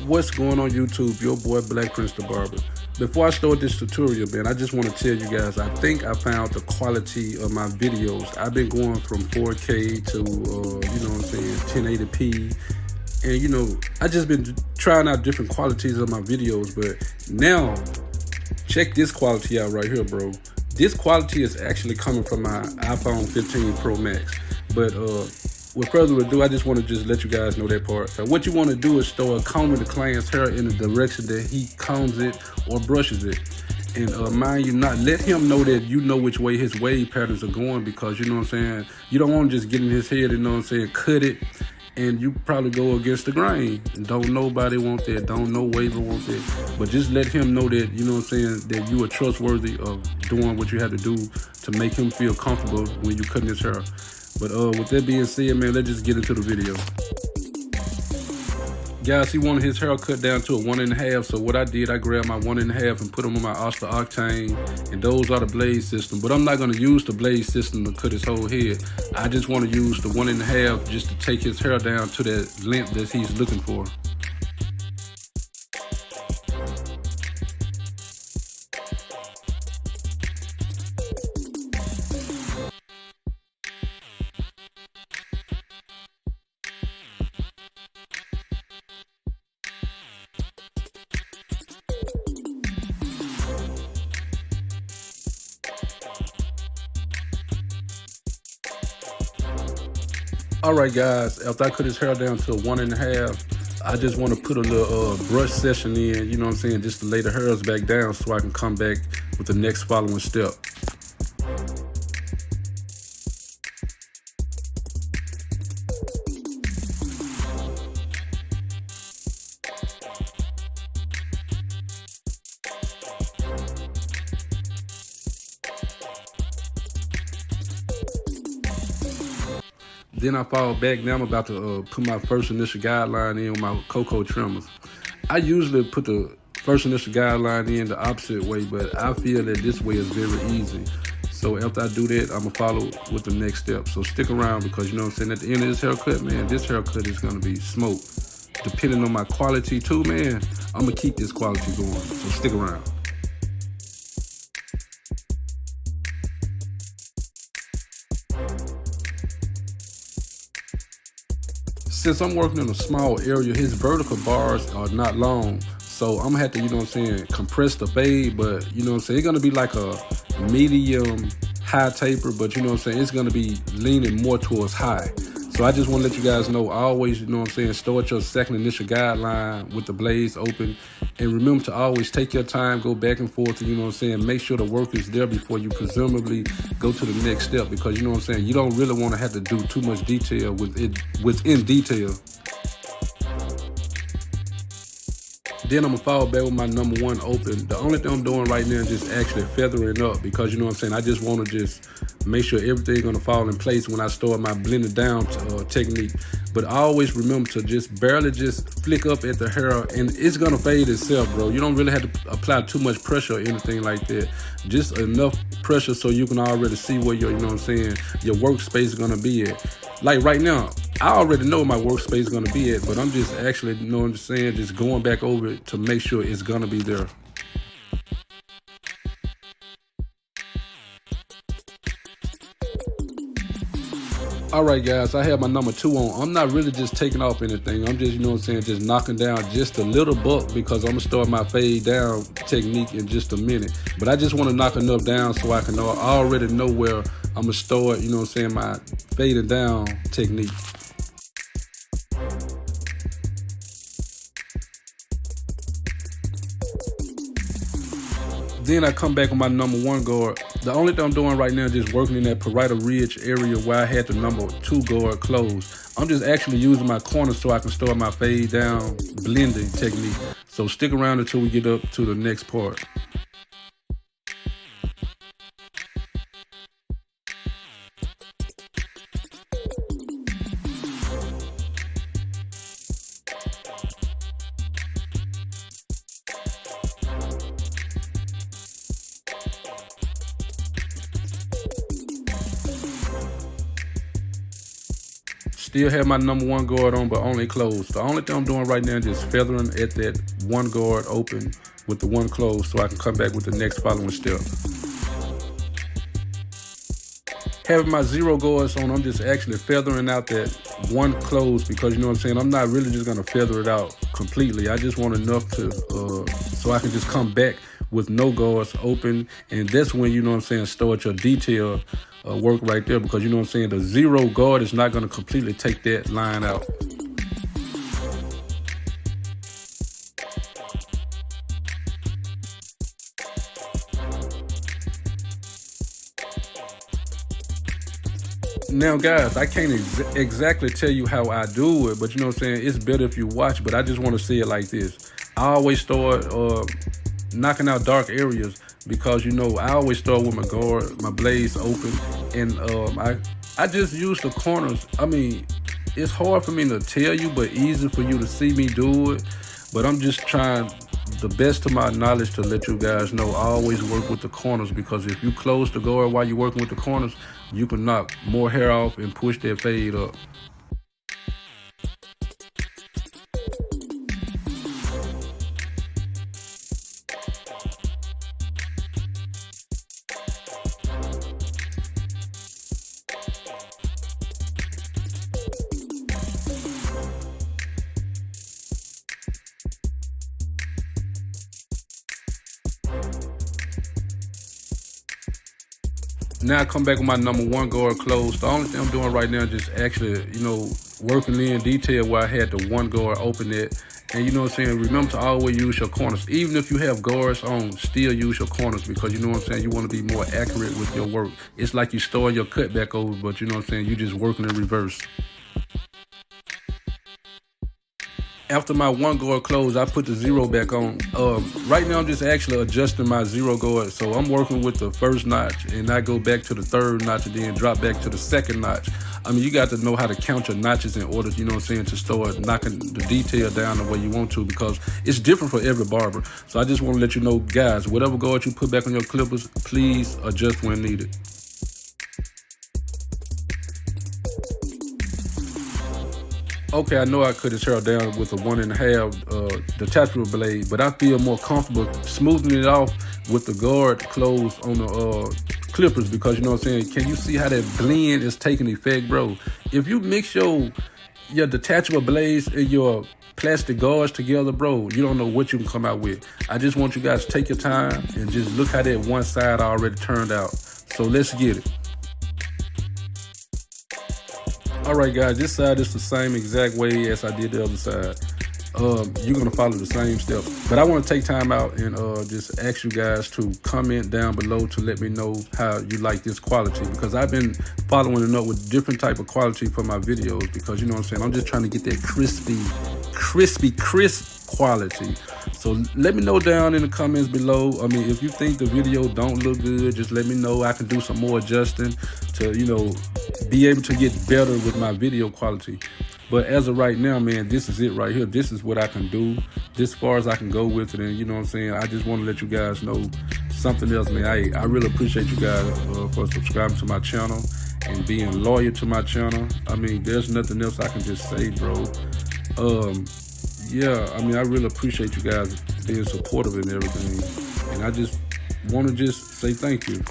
What's going on YouTube? Your boy Black Prince the Barber. Before I start this tutorial, man, I just want to tell you guys, I think I found the quality of my videos. I've been going from 4K to, 1080p. And, I just been trying out different qualities of my videos. But now, check this quality out right here, bro. This quality is actually coming from my iPhone 15 Pro Max. But, with further ado, I just want to just let you guys know that part. So what you want to do is start combing the client's hair in the direction that he combs it or brushes it. And mind you, not let him know that you know which way his wave patterns are going, because you know what I'm saying, you don't want to just get in his head and cut it, and you probably go against the grain. Don't nobody want that. Don't no waver want that. But just let him know that, you know what I'm saying, that you are trustworthy of doing what you have to do to make him feel comfortable when you cutting his hair. But with that being said, man, let's just get into the video. Guys, he wanted his hair cut down to a 1.5. So what I did, I grabbed my 1.5 and put them on my Oscar Octane, and those are the blade system. But I'm not gonna use the blade system to cut his whole head. I just want to use the 1.5 just to take his hair down to that length that he's looking for. Alright guys, after I cut his hair down to a 1.5, I just want to put a little brush session in, you know what I'm saying, just to lay the hairs back down so I can come back with the next following step. Then I fall back. Now I'm about to put my first initial guideline in with my cocoa trimmers. I usually put the first initial guideline in the opposite way, but I feel that this way is very easy. So after I do that, I'm gonna follow with the next step. So stick around, because you know what I'm saying, at the end of this haircut, man, this haircut is gonna be smoke. Depending on my quality too, man, I'm gonna keep this quality going. So stick around. Since I'm working in a small area, his vertical bars are not long. So I'm gonna have to, you know what I'm saying, compress the fade, but you know what I'm saying, it's gonna be like a medium high taper, but you know what I'm saying, it's gonna be leaning more towards high. So I just wanna let you guys know, always, you know what I'm saying, start your second initial guideline with the blades open. And remember to always take your time, go back and forth, and you know what I'm saying, make sure the work is there before you presumably go to the next step, because you know what I'm saying, you don't really want to have to do too much detail within detail. Then I'm gonna fall back with my number 1 open. The only thing I'm doing right now is just actually feathering up, because you know what I'm saying, I just want to just make sure everything's gonna fall in place when I start my blended down technique. But I always remember to just barely just flick up at the hair, and it's gonna fade itself, bro. You don't really have to apply too much pressure or anything like that. Just enough pressure so you can already see where your, you know what I'm saying, your workspace is gonna be at. Like right now, I already know my workspace is gonna be at, but I'm just actually, you know what I'm saying, just going back over it to make sure it's gonna be there. Alright guys, I have my number 2 on. I'm not really just taking off anything. I'm just, you know what I'm saying, just knocking down just a little buck, because I'm gonna start my fade down technique in just a minute. But I just want to knock enough down so I can know, I already know where I'm gonna start, you know what I'm saying, my fading down technique. Then I come back with my number 1 guard. The only thing I'm doing right now is just working in that parietal ridge area where I had the number 2 guard closed. I'm just actually using my corner so I can start my fade down blending technique. So stick around until we get up to the next part. Still have my number one guard on, but only closed. The only thing I'm doing right now is just feathering at that one guard open with the one closed so I can come back with the next following step. Having my 0 guards on, I'm just actually feathering out that one closed because, you know what I'm saying, I'm not really just going to feather it out completely. I just want enough to, so I can just come back with no guards open. And that's when, you know what I'm saying, start your detail work right there, because, you know what I'm saying, the 0 guard is not going to completely take that line out. Now, guys, I can't exactly tell you how I do it, but you know what I'm saying, it's better if you watch, but I just want to say it like this. I always start knocking out dark areas because, you know, I always start with my guard, my blades open, and I just use the corners. I mean, it's hard for me to tell you, but easy for you to see me do it. But I'm just trying the best of my knowledge to let you guys know I always work with the corners, because if you close the guard while you're working with the corners, you can knock more hair off and push that fade up. Now I come back with my number one guard closed. The only thing I'm doing right now is just actually, you know, working in detail where I had the one guard open it. And you know what I'm saying, remember to always use your corners. Even if you have guards on, still use your corners, because you know what I'm saying, you want to be more accurate with your work. It's like you store your cut back over, but you know what I'm saying, you just working in reverse. After my one guard closed, I put the 0 back on. Right now I'm just actually adjusting my 0 guard. So I'm working with the first notch, and I go back to the 3rd notch and then drop back to the 2nd notch. I mean, you got to know how to count your notches in order, you know what I'm saying, to start knocking the detail down the way you want to, because it's different for every barber. So I just want to let you know, guys, whatever guard you put back on your clippers, please adjust when needed. Okay, I know I cut his hair down with a 1.5 detachable blade, but I feel more comfortable smoothing it off with the guard closed on the clippers, because you know what I'm saying, can you see how that blend is taking effect, bro? If you mix your detachable blades and your plastic guards together, bro, you don't know what you can come out with. I just want you guys to take your time and just look how that one side already turned out. So let's get it. All right, guys, this side is the same exact way as I did the other side. You're gonna follow the same steps, but I want to take time out and just ask you guys to comment down below to let me know how you like this quality, because I've been following it up with different type of quality for my videos, because you know what I'm saying, I'm just trying to get that crisp quality. So let me know down in the comments below. I mean, if you think the video don't look good, just let me know. I can do some more adjusting to, you know, be able to get better with my video quality. But as of right now, man, this is it right here. This is what I can do, this far as I can go with it. And you know what I'm saying, I just want to let you guys know something else, man. I really appreciate you guys for subscribing to my channel and being loyal to my channel. I mean, there's nothing else I can just say, bro. Yeah, I mean, I really appreciate you guys being supportive and everything. And I just want to just say thank you.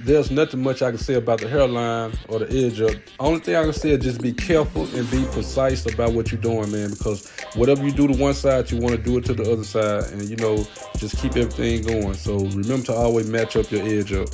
There's nothing much I can say about the hairline or the edge up. Only thing I can say is just be careful and be precise about what you're doing, man, because whatever you do to one side, you want to do it to the other side, and you know, just keep everything going. So remember to always match up your edge up.